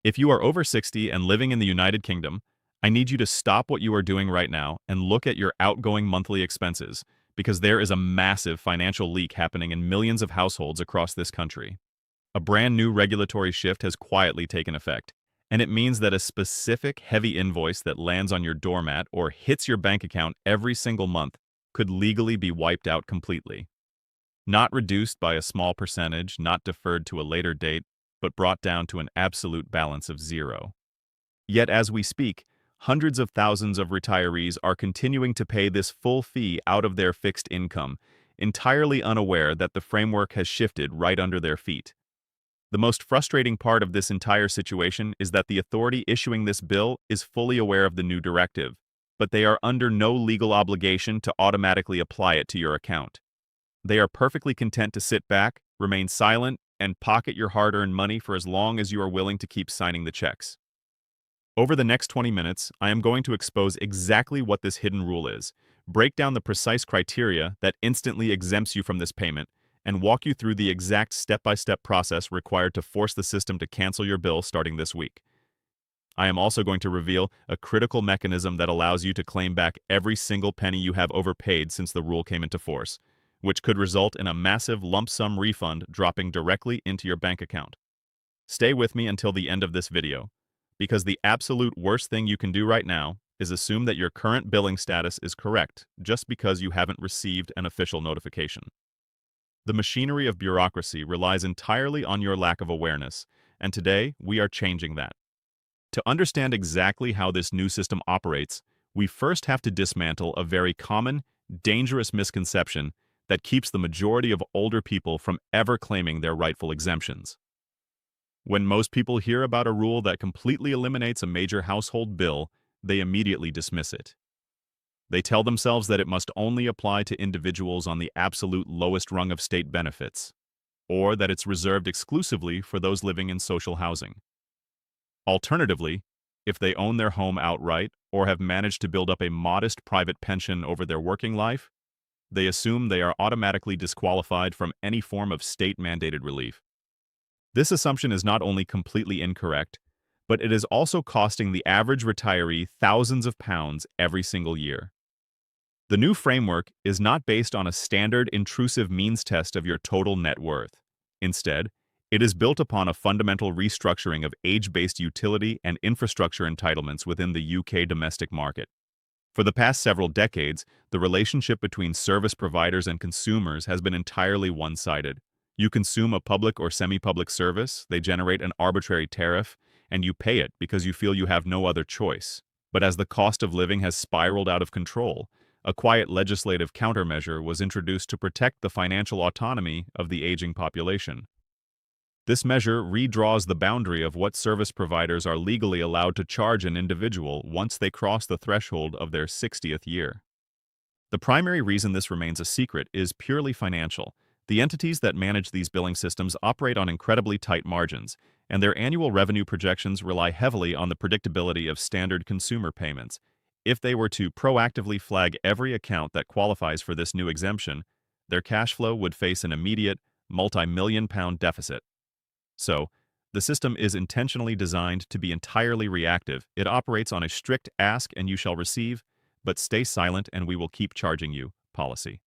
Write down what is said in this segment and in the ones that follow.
If you are over 60 and living in the United Kingdom, I need you to stop what you are doing right now and look at your outgoing monthly expenses, because there is a massive financial leak happening in millions of households across this country. A brand new regulatory shift has quietly taken effect, and it means that a specific heavy invoice that lands on your doormat or hits your bank account every single month could legally be wiped out completely. Not reduced by a small percentage, not deferred to a later date, but brought down to an absolute balance of zero. Yet as we speak, hundreds of thousands of retirees are continuing to pay this full fee out of their fixed income, entirely unaware that the framework has shifted right under their feet. The most frustrating part of this entire situation is that the authority issuing this bill is fully aware of the new directive, but they are under no legal obligation to automatically apply it to your account. They are perfectly content to sit back, remain silent, and pocket your hard-earned money for as long as you are willing to keep signing the checks. Over the next 20 minutes, I am going to expose exactly what this hidden rule is, break down the precise criteria that instantly exempts you from this payment, and walk you through the exact step-by-step process required to force the system to cancel your bill starting this week. I am also going to reveal a critical mechanism that allows you to claim back every single penny you have overpaid since the rule came into force, which could result in a massive lump sum refund dropping directly into your bank account. Stay with me until the end of this video, because the absolute worst thing you can do right now is assume that your current billing status is correct just because you haven't received an official notification. The machinery of bureaucracy relies entirely on your lack of awareness, and today we are changing that. To understand exactly how this new system operates, we first have to dismantle a very common, dangerous misconception that keeps the majority of older people from ever claiming their rightful exemptions. When most people hear about a rule that completely eliminates a major household bill, they immediately dismiss it. They tell themselves that it must only apply to individuals on the absolute lowest rung of state benefits, or that it's reserved exclusively for those living in social housing. Alternatively, if they own their home outright or have managed to build up a modest private pension over their working life, they assume they are automatically disqualified from any form of state-mandated relief. This assumption is not only completely incorrect, but it is also costing the average retiree thousands of pounds every single year. The new framework is not based on a standard intrusive means test of your total net worth. Instead, it is built upon a fundamental restructuring of age-based utility and infrastructure entitlements within the UK domestic market. For the past several decades, the relationship between service providers and consumers has been entirely one-sided. You consume a public or semi-public service, they generate an arbitrary tariff, and you pay it because you feel you have no other choice. But as the cost of living has spiraled out of control, a quiet legislative countermeasure was introduced to protect the financial autonomy of the aging population. This measure redraws the boundary of what service providers are legally allowed to charge an individual once they cross the threshold of their 60th year. The primary reason this remains a secret is purely financial. The entities that manage these billing systems operate on incredibly tight margins, and their annual revenue projections rely heavily on the predictability of standard consumer payments. If they were to proactively flag every account that qualifies for this new exemption, their cash flow would face an immediate, multi-million-pound deficit. So, the system is intentionally designed to be entirely reactive. It operates on a strict ask and you shall receive, but stay silent and we will keep charging you policy.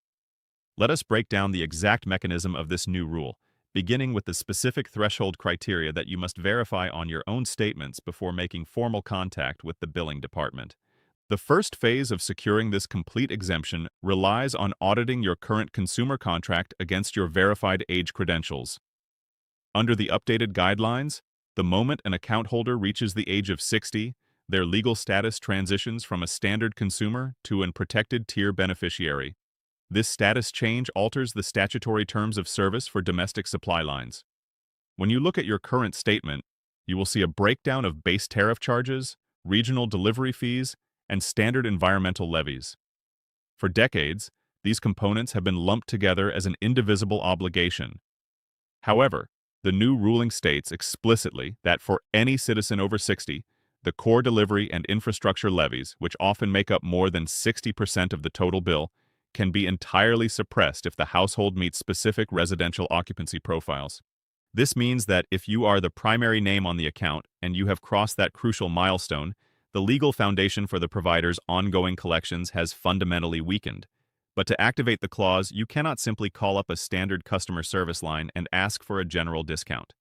Let us break down the exact mechanism of this new rule, beginning with the specific threshold criteria that you must verify on your own statements before making formal contact with the billing department. The first phase of securing this complete exemption relies on auditing your current consumer contract against your verified age credentials. Under the updated guidelines, the moment an account holder reaches the age of 60, their legal status transitions from a standard consumer to an protected tier beneficiary. This status change alters the statutory terms of service for domestic supply lines. When you look at your current statement, you will see a breakdown of base tariff charges, regional delivery fees, and standard environmental levies. For decades, these components have been lumped together as an indivisible obligation. However, the new ruling states explicitly that for any citizen over 60, the core delivery and infrastructure levies, which often make up more than 60% of the total bill, can be entirely suppressed if the household meets specific residential occupancy profiles. This means that if you are the primary name on the account and you have crossed that crucial milestone, the legal foundation for the provider's ongoing collections has fundamentally weakened. But to activate the clause, you cannot simply call up a standard customer service line and ask for a general discount.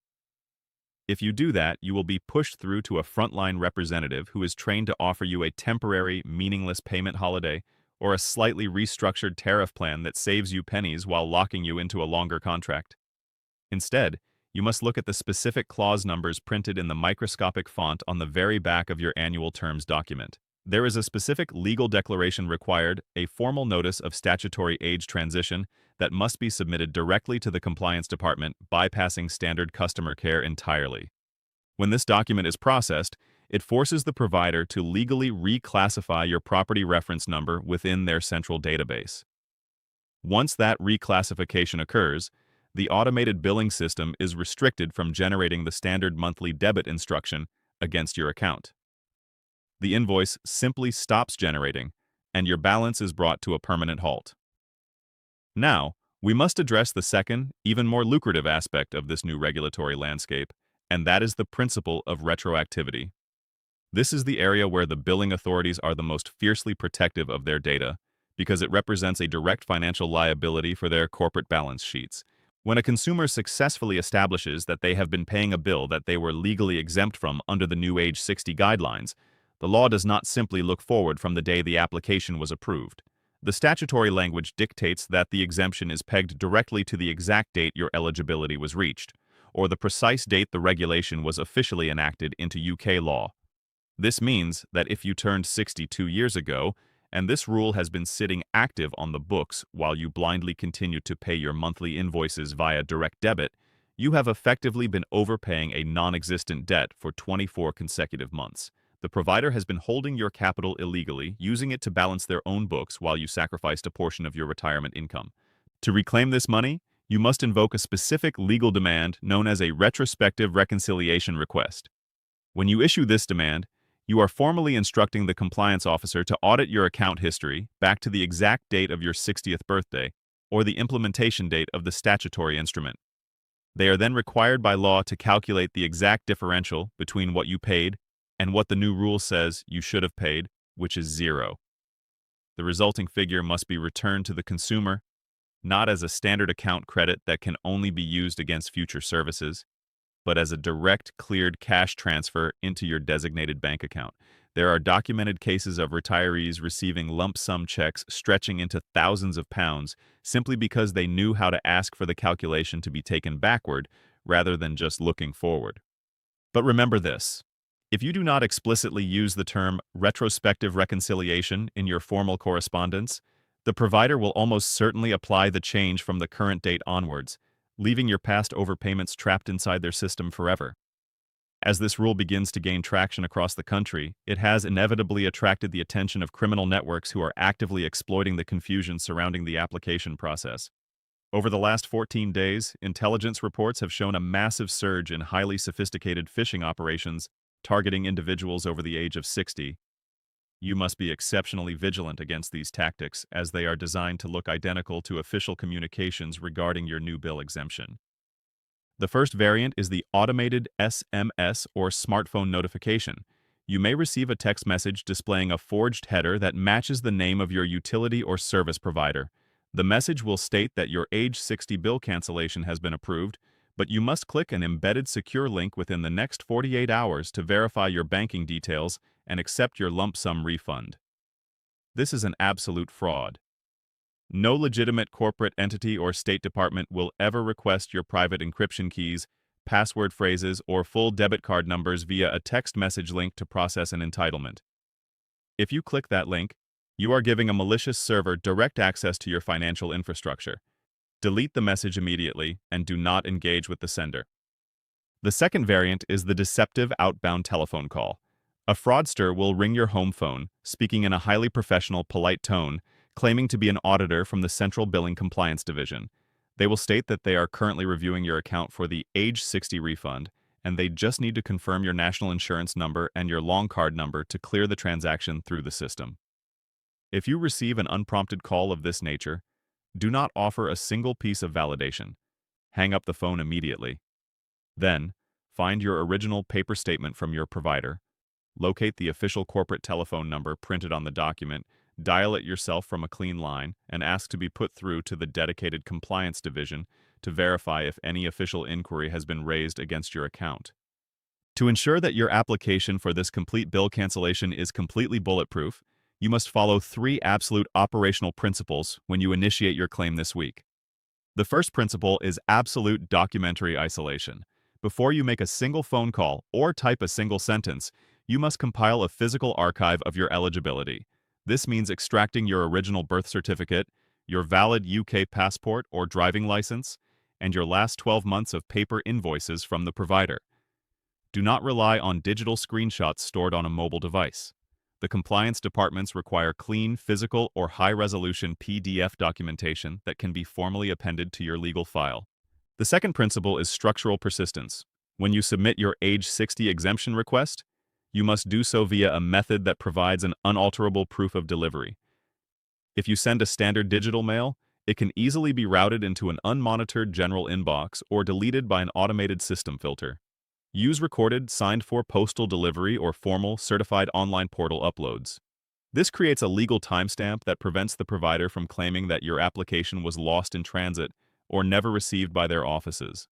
If you do that, you will be pushed through to a frontline representative who is trained to offer you a temporary, meaningless payment holiday or a slightly restructured tariff plan that saves you pennies while locking you into a longer contract. Instead, you must look at the specific clause numbers printed in the microscopic font on the very back of your annual terms document. There is a specific legal declaration required, a formal notice of statutory age transition, that must be submitted directly to the compliance department, bypassing standard customer care entirely. When this document is processed, it forces the provider to legally reclassify your property reference number within their central database. Once that reclassification occurs, the automated billing system is restricted from generating the standard monthly debit instruction against your account. The invoice simply stops generating, and your balance is brought to a permanent halt. Now, we must address the second, even more lucrative aspect of this new regulatory landscape, and that is the principle of retroactivity. This is the area where the billing authorities are the most fiercely protective of their data, because it represents a direct financial liability for their corporate balance sheets. When a consumer successfully establishes that they have been paying a bill that they were legally exempt from under the new Age 60 guidelines, the law does not simply look forward from the day the application was approved. The statutory language dictates that the exemption is pegged directly to the exact date your eligibility was reached, or the precise date the regulation was officially enacted into UK law. This means that if you turned 62 years ago, and this rule has been sitting active on the books while you blindly continue to pay your monthly invoices via direct debit, you have effectively been overpaying a non-existent debt for 24 consecutive months. The provider has been holding your capital illegally, using it to balance their own books while you sacrificed a portion of your retirement income. To reclaim this money, you must invoke a specific legal demand known as a retrospective reconciliation request. When you issue this demand, you are formally instructing the compliance officer to audit your account history back to the exact date of your 60th birthday or the implementation date of the statutory instrument. They are then required by law to calculate the exact differential between what you paid and what the new rule says you should have paid, which is zero. The resulting figure must be returned to the consumer, not as a standard account credit that can only be used against future services, but as a direct cleared cash transfer into your designated bank account. There are documented cases of retirees receiving lump sum checks stretching into thousands of pounds simply because they knew how to ask for the calculation to be taken backward rather than just looking forward. But remember this: if you do not explicitly use the term retrospective reconciliation in your formal correspondence, the provider will almost certainly apply the change from the current date onwards, leaving your past overpayments trapped inside their system forever. As this rule begins to gain traction across the country, it has inevitably attracted the attention of criminal networks who are actively exploiting the confusion surrounding the application process. Over the last 14 days, intelligence reports have shown a massive surge in highly sophisticated phishing operations targeting individuals over the age of 60. You must be exceptionally vigilant against these tactics, as they are designed to look identical to official communications regarding your new bill exemption. The first variant is the automated SMS or smartphone notification. You may receive a text message displaying a forged header that matches the name of your utility or service provider. The message will state that your age 60 bill cancellation has been approved, but you must click an embedded secure link within the next 48 hours to verify your banking details and accept your lump sum refund. This is an absolute fraud. No legitimate corporate entity or State Department will ever request your private encryption keys, password phrases, or full debit card numbers via a text message link to process an entitlement. If you click that link, you are giving a malicious server direct access to your financial infrastructure. Delete the message immediately and do not engage with the sender. The second variant is the deceptive outbound telephone call. A fraudster will ring your home phone, speaking in a highly professional, polite tone, claiming to be an auditor from the Central Billing Compliance Division. They will state that they are currently reviewing your account for the age 60 refund, and they just need to confirm your national insurance number and your long card number to clear the transaction through the system. If you receive an unprompted call of this nature, do not offer a single piece of validation. Hang up the phone immediately. Then, find your original paper statement from your provider, locate the official corporate telephone number printed on the document, dial it yourself from a clean line, and ask to be put through to the dedicated compliance division to verify if any official inquiry has been raised against your account. To ensure that your application for this complete bill cancellation is completely bulletproof, you must follow 3 absolute operational principles when you initiate your claim this week. The first principle is absolute documentary isolation. Before you make a single phone call or type a single sentence, you must compile a physical archive of your eligibility. This means extracting your original birth certificate, your valid UK passport or driving license, and your last 12 months of paper invoices from the provider. Do not rely on digital screenshots stored on a mobile device. The compliance departments require clean, physical, or high-resolution PDF documentation that can be formally appended to your legal file. The second principle is structural persistence. When you submit your age 60 exemption request, you must do so via a method that provides an unalterable proof of delivery. If you send a standard digital mail, it can easily be routed into an unmonitored general inbox or deleted by an automated system filter. Use recorded, signed-for postal delivery or formal, certified online portal uploads. This creates a legal timestamp that prevents the provider from claiming that your application was lost in transit or never received by their offices.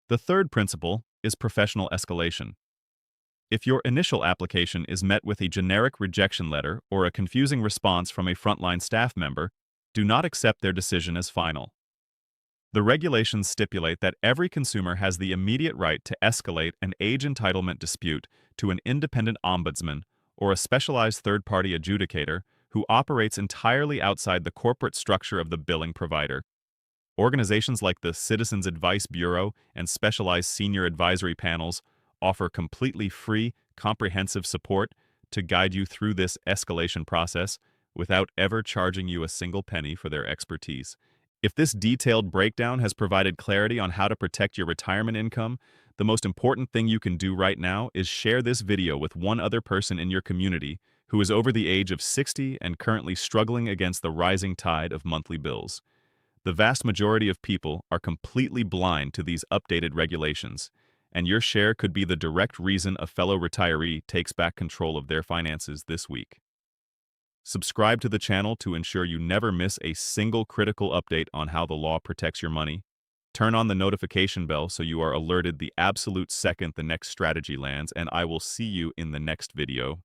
The third principle is professional escalation. If your initial application is met with a generic rejection letter or a confusing response from a frontline staff member, do not accept their decision as final. The regulations stipulate that every consumer has the immediate right to escalate an age entitlement dispute to an independent ombudsman or a specialized third-party adjudicator who operates entirely outside the corporate structure of the billing provider. Organizations like the Citizens Advice Bureau and specialized senior advisory panels offer completely free, comprehensive support to guide you through this escalation process without ever charging you a single penny for their expertise. If this detailed breakdown has provided clarity on how to protect your retirement income, the most important thing you can do right now is share this video with one other person in your community who is over the age of 60 and currently struggling against the rising tide of monthly bills. The vast majority of people are completely blind to these updated regulations, and your share could be the direct reason a fellow retiree takes back control of their finances this week. Subscribe to the channel to ensure you never miss a single critical update on how the law protects your money. Turn on the notification bell so you are alerted the absolute second the next strategy lands, and I will see you in the next video.